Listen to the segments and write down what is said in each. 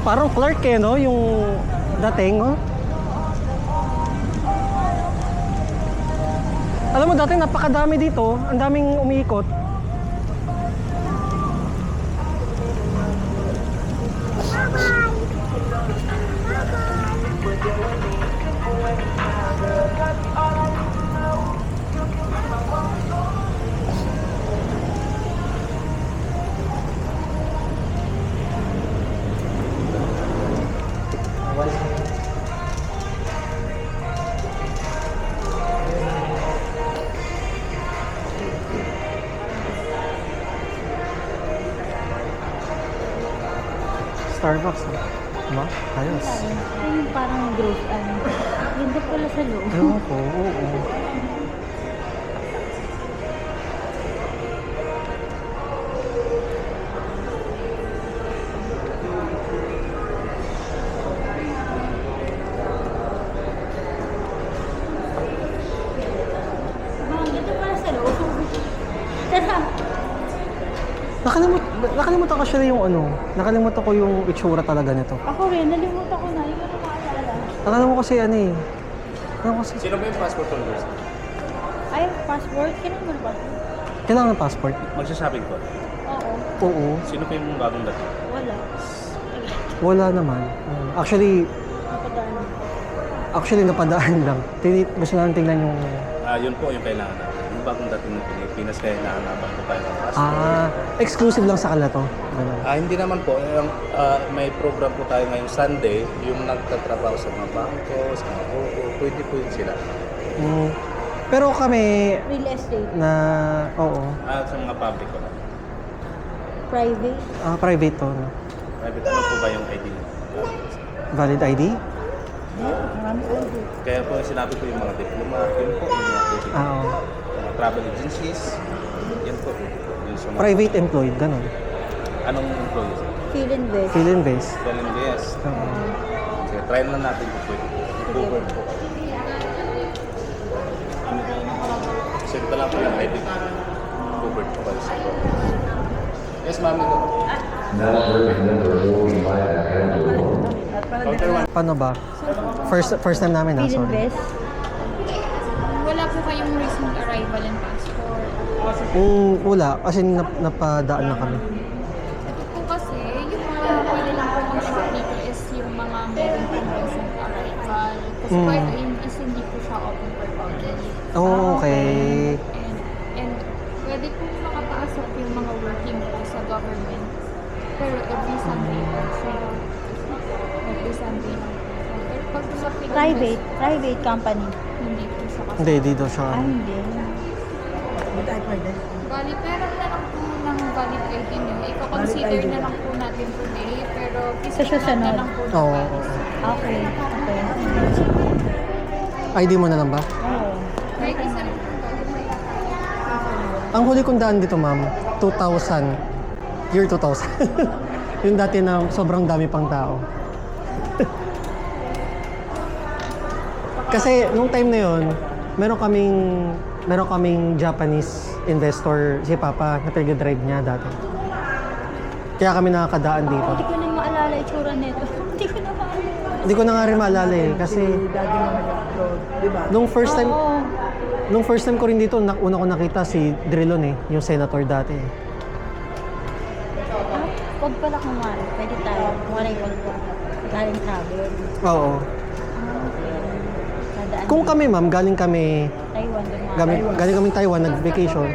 Parang Clark eh, no? Yung dating, oh. Alam mo, dati napakadami dito. Ang daming umiikot. Starbucks, ah. Diba? Ayos. Yung parang gross, ganda pala sa loob. Ewan ko, oo. Ganda pala sa loob. Tara. Nakalimutan ko siya yung ano. Nakalimutan ko yung itsura talaga nito. Ako rin, nalimutan ko na. Hindi ko na maalala. Akala mo kasi ano eh. Akala mo kasi, Sino ba yung passport holders? Ay, passport? Kailan mo na ba? kailangan ng passport? Magsasabing ko. Oo. Oo. Sino pa yung bagong dating? Wala. Wala naman. Actually, Napadaan. napadaan lang. Gusto natin tingnan yung... Yun po yung kailangan natin. Yung bagong dating ng Pilipinas, kaya hinahanapang po tayo ng passport. Exclusive lang sa kanila to. Ganun. Hindi naman po. May program po tayo ngayong Sunday, yung nagtatrabaho sa mga bangko, sa mga OO, pwede po yun sila. Pero kami Real estate. na... Oo. Sa mga public ko lang. Private. Private to. No? Private, ano po ba yung ID niyo? Valid ID? Marami private. Kaya po sinabi ko yung mga diploma, yun po yung mga pwede. Oo. Mga travel agencies, yan po. Yung sa mga, Private employed, ganun. Anong employees? Fill invest. Fill invest. Well, yes. Oo. Sige, try na natin kung pwede. Covered po. Send ko lang po yung ID. Covered po kayo sa po. Yes, ma'am. Counter one. Paano ba? First time namin Fill sorry. invest. Wala po kayong recent arrival and passport. Wala, kasi napadaan na kami. Ito po kasi, yung mga pwede lang po mag-shop dito is yung mga meron pong recent arrival. Kasi po ito is hindi po siya open for public. Oh, okay. And pwede po makapasok yung mga working po sa government. Pero every Sunday po. So, every Sunday lang po. Pero pag sa Philippines, Private company. hindi po siya kasi. Hindi, dito siya. Hindi. Bali, pero na lang po ng valid ID nyo. Iko-consider na lang po natin today. Pero Sa physical susunod. na lang po. Oo. Okay. Okay. ID mo na lang ba? Oo. Kahit isa rin po. Ang huli kong daan dito, ma'am, 2000. Year 2000. Yung dati na sobrang dami pang tao. Kasi nung time na yon, meron kaming Japanese investor, si Papa, na pinag-drive niya dati. Kaya kami nakakadaan dito. Hindi ko na maalala itsura nito. Hindi ko na maalala. Hindi ko na nga rin maalala eh, kasi nung first time ko rin dito, una ko nakita si Drilon eh, yung senator dati eh. Huwag pala kumari. Pwede tayo. Kumari ko. Galing travel. Oo. Nadaan. Kung kami ma'am, galing kami Taiwan, nag-vacation.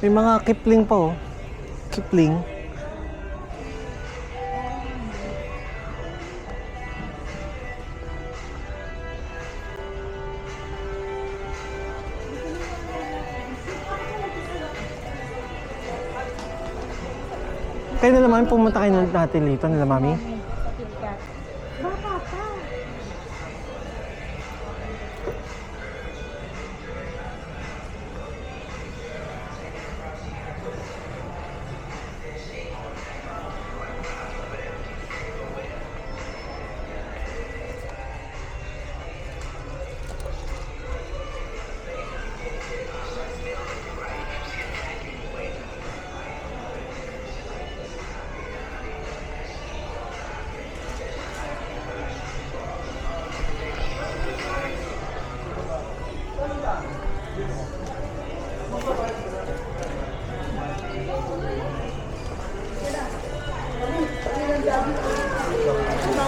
May mga Kipling pa oh. Kipling. Kayo nila mami, pumunta kayo natin dito nila mami. Sa KitKat. Baka pa.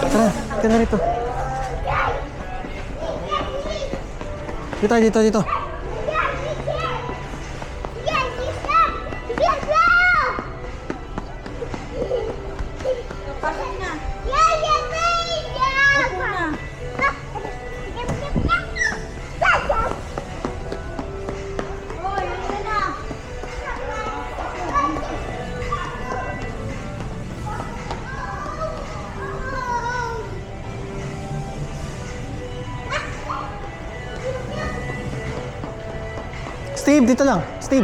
Tara, ka na rito. Dito, dito, dito. Pasok na. Upo na. Oh, yun na. Steve, dito lang. Steve.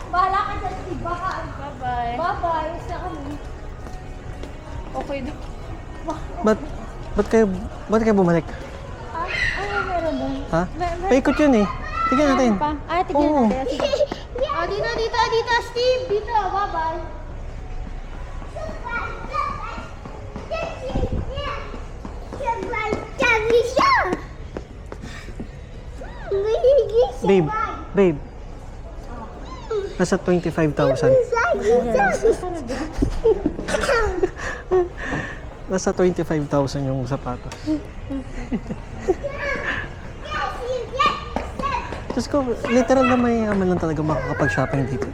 Bahala ka dyan, Steve. Baka. Bye-bye. Bye-bye. Sa kami. Okay na. Ba't kayo bumalik? Ano meron doon? Ha? Paikot yun eh. Tignan natin. Pa? Ay, tignan Oo. natin. Sige. Oh, dito, Steve. Dito, bye-bye. Babe. Nasa 25,000. Nasa 25,000 yung sapatos. Diyos ko, literal na may aman lang talaga makakapag-shopping dito.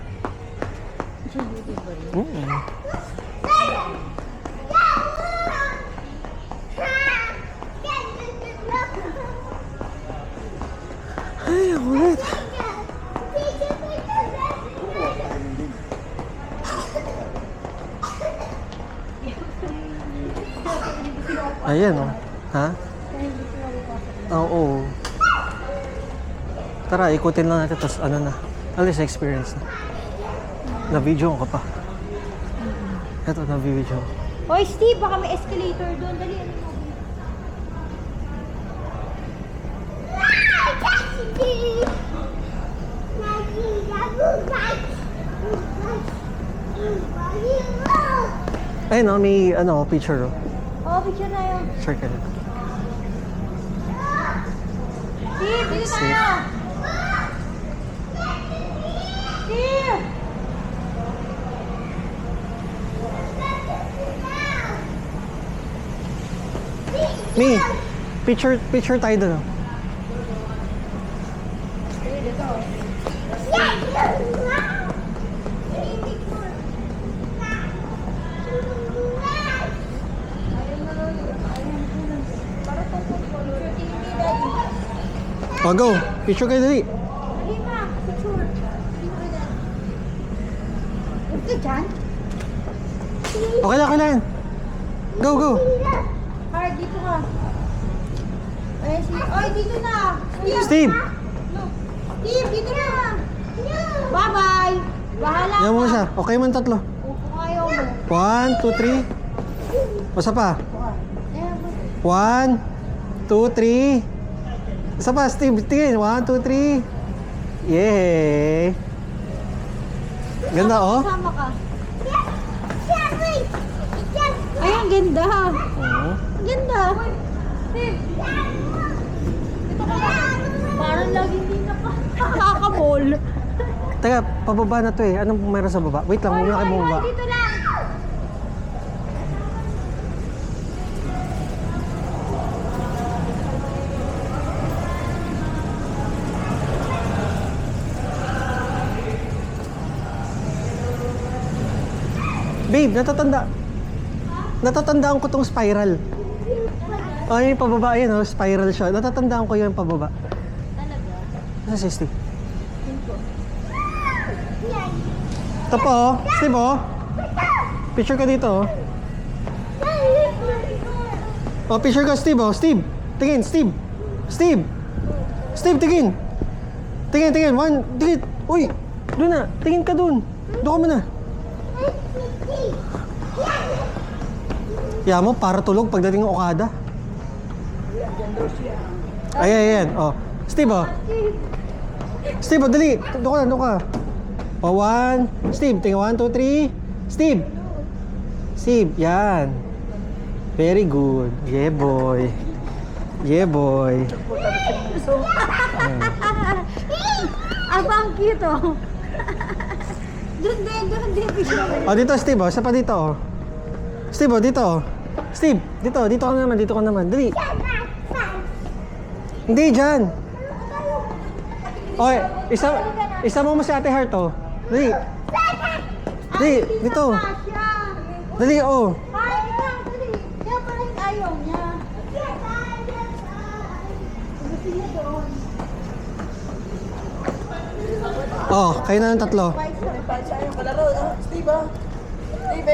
Ay, ang ulit. Ayan oh. Ha? Oo. Tara, ikutin lang natin tapos ano na. At least experience na. Na-video ko pa. Eto, na-video. Hoy, Steve, baka may escalator doon. Dali, ano mo? Ayun oh, may ano, picture oh. Oh, picture na yun. Share ka din. Steve, dito tayo! Steve! Me, picture tayo doon oh. Oh, go. Picture kayo dali. Dali ma, picture. Huwag ka dyan. Okay lang. Go, go. Hard, dito ka. Ay, Oy, dito na. Steve. No. Steve, dito na. Bye-bye. Bahala Yan mo ka. siya. Okay man tatlo. Upo kayo mo. 1, 2, 3. Basta pa. Ayan, bye. 1, 2, 3. Isa pa, Steve. Tingin. 1, 2, 3. Yay! Ganda oh. Sama ka. Ay, ang ganda. Oo. Ang ganda. Parang lagi hindi nakakabol. Teka, pababa na to eh. Anong meron sa baba? Wait lang, muna kayo bumaba. Dito lang. Babe, natatandaan ko tong spiral. Oh, yung pababa yun, oh, spiral siya. Natatandaan ko yung pababa. Talaga? Nasa si Steve? Ito po, oh. Steve, oh. Picture ka dito, oh. Oh, picture ka, Steve, oh. Steve, tingin, Steve. Steve. Steve, tingin. Tingin. One, tingin. Uy, doon na. Tingin ka doon. Doon ka muna. Ya mo, para tulog pagdating ng Okada. Ayan. Oh. Steve, oh. Steve, oh, dali. Doon ka. Oh, one. Steve, tingin. 1, 2, 3. Steve, yan. Very good. Yeah, boy. Abang cute, oh. Doon din. Oh, dito, Steve, oh. Isa pa dito, oh. Steve, oh, dito, oh. Steve, dito ka naman. Dali. Hindi, dyan. Okay, isa mo si Ate Heart, oh. Dali. Dito. Dali, oh. Kaya parang ayaw niya. Gusto niya doon. Oh, kayo na ng tatlo.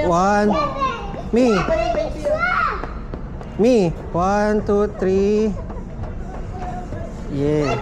One. Me. 1, 2, 3. Yeah.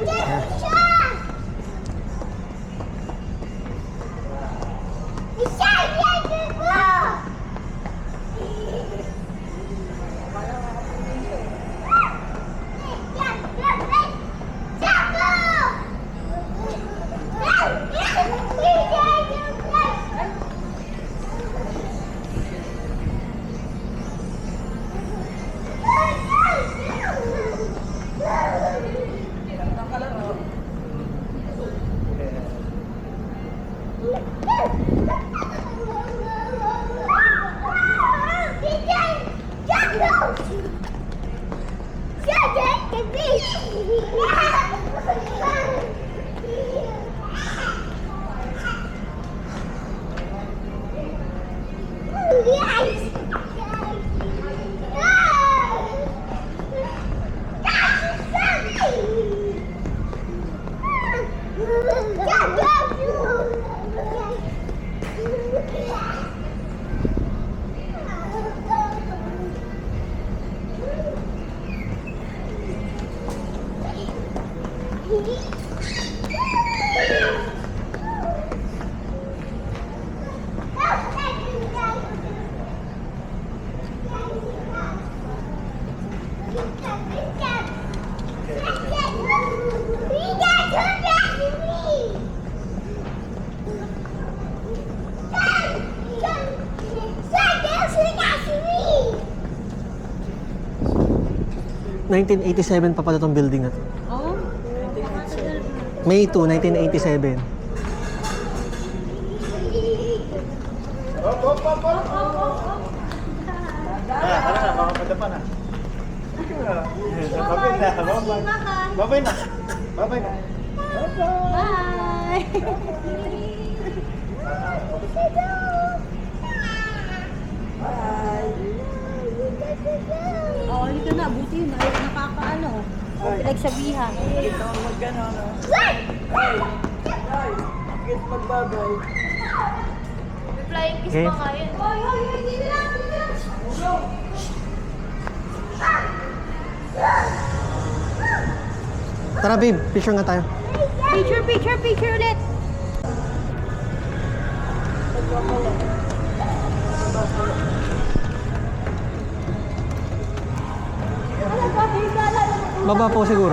...1987 pa pala tong building na to. Oh? May 2, 1987. Bye! Oo, dito na. Buti yun. Ay, nakakaano. Pinagsabihan. Ito, magkano, no? Bakit magbabay? Flying kiss Okay. pa nga yun. Tara babe, picture nga tayo. Picture ulit. Baba po siguro.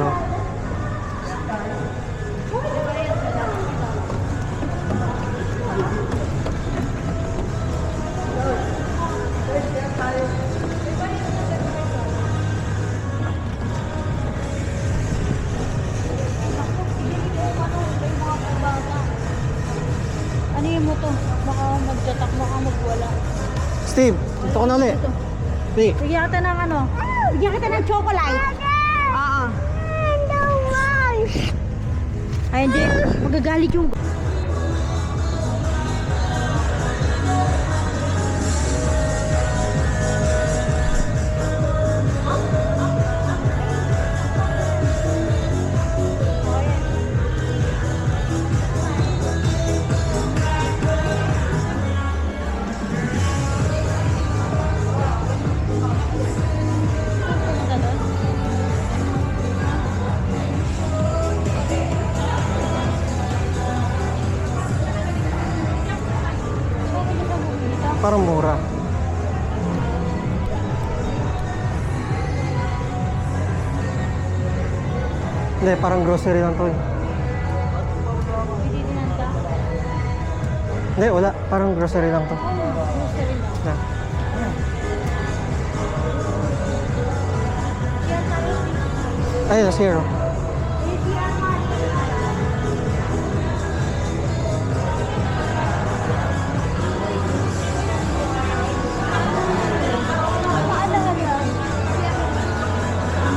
Steve, ito ko na ulit. Sige. Bigyan kita ng ano? Bigyan kita ng chocolate. Oo. Ay, hindi. Magagalit yung... Parang mura. Hindi, parang grocery lang to eh. Hindi, wala. Parang grocery lang to. Yeah. Ayun, zero.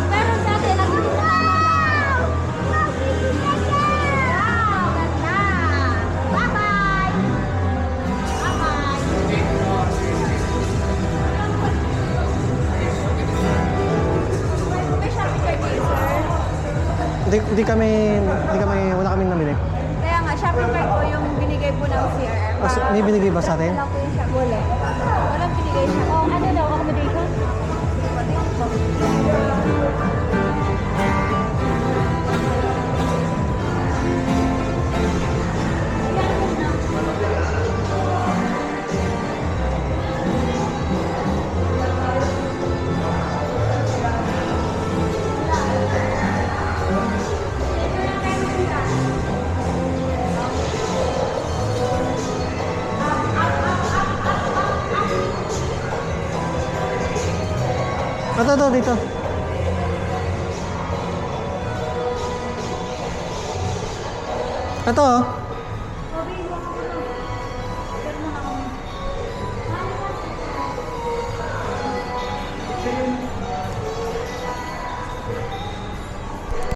Meron dati lang dito na. Bye-bye! Bye-bye! May shopping cart kayo, sir? Wala kaming namili. Kaya nga, shopping cart po yung binigay po ng CRM. May binigay ba sa atin? Wala po yung shop. Wala. Walang binigay siya. Oh, ano daw, accommodation? Ito, dito. Ito, oh.